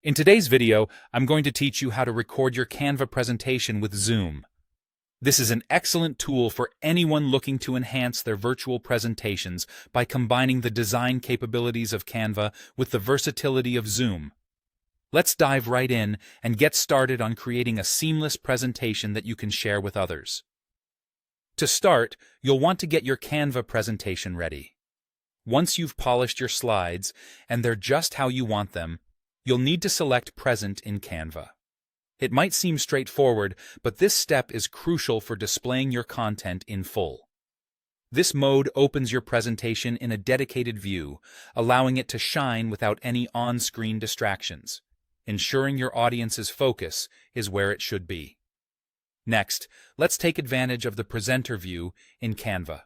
In today's video, I'm going to teach you how to record your Canva presentation with Zoom. This is an excellent tool for anyone looking to enhance their virtual presentations by combining the design capabilities of Canva with the versatility of Zoom. Let's dive right in and get started on creating a seamless presentation that you can share with others. To start, you'll want to get your Canva presentation ready. Once you've polished your slides and they're just how you want them, you'll need to select Present in Canva. It might seem straightforward, but this step is crucial for displaying your content in full. This mode opens your presentation in a dedicated view, allowing it to shine without any on-screen distractions. Ensuring your audience's focus is where it should be. Next, let's take advantage of the Presenter view in Canva.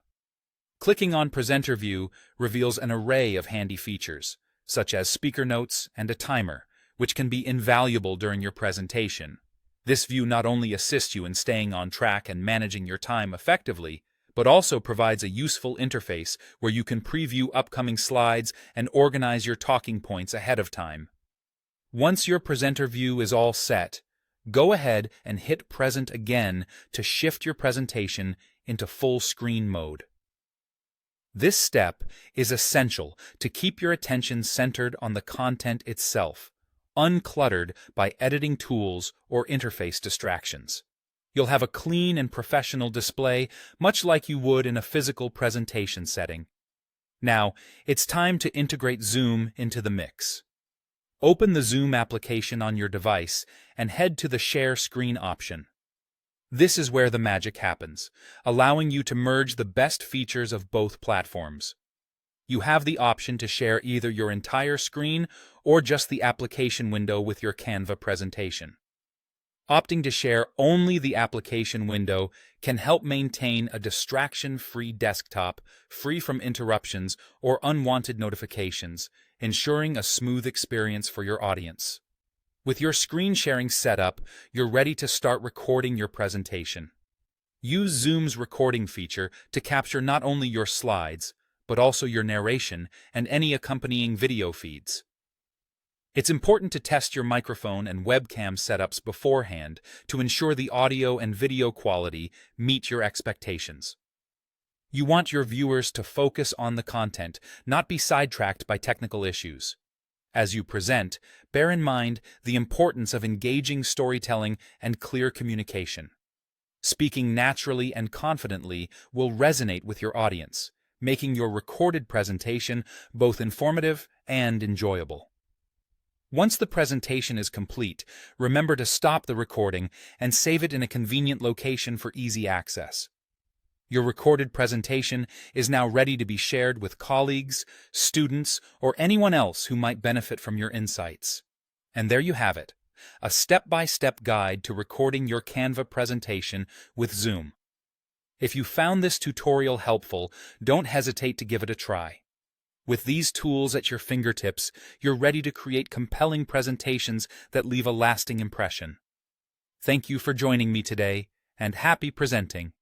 Clicking on Presenter view reveals an array of handy features, such as speaker notes and a timer, which can be invaluable during your presentation. This view not only assists you in staying on track and managing your time effectively, but also provides a useful interface where you can preview upcoming slides and organize your talking points ahead of time. Once your presenter view is all set, go ahead and hit Present again to shift your presentation into full screen mode. This step is essential to keep your attention centered on the content itself, uncluttered by editing tools or interface distractions. You'll have a clean and professional display, much like you would in a physical presentation setting. Now, it's time to integrate Zoom into the mix. Open the Zoom application on your device and head to the Share Screen option. This is where the magic happens, allowing you to merge the best features of both platforms. You have the option to share either your entire screen or just the application window with your Canva presentation. Opting to share only the application window can help maintain a distraction-free desktop, free from interruptions or unwanted notifications, ensuring a smooth experience for your audience. With your screen sharing set up, you're ready to start recording your presentation. Use Zoom's recording feature to capture not only your slides, but also your narration and any accompanying video feeds. It's important to test your microphone and webcam setups beforehand to ensure the audio and video quality meet your expectations. You want your viewers to focus on the content, not be sidetracked by technical issues. As you present, bear in mind the importance of engaging storytelling and clear communication. Speaking naturally and confidently will resonate with your audience, making your recorded presentation both informative and enjoyable. Once the presentation is complete, remember to stop the recording and save it in a convenient location for easy access. Your recorded presentation is now ready to be shared with colleagues, students, or anyone else who might benefit from your insights. And there you have it, a step-by-step guide to recording your Canva presentation with Zoom. If you found this tutorial helpful, don't hesitate to give it a try. With these tools at your fingertips, you're ready to create compelling presentations that leave a lasting impression. Thank you for joining me today, and happy presenting!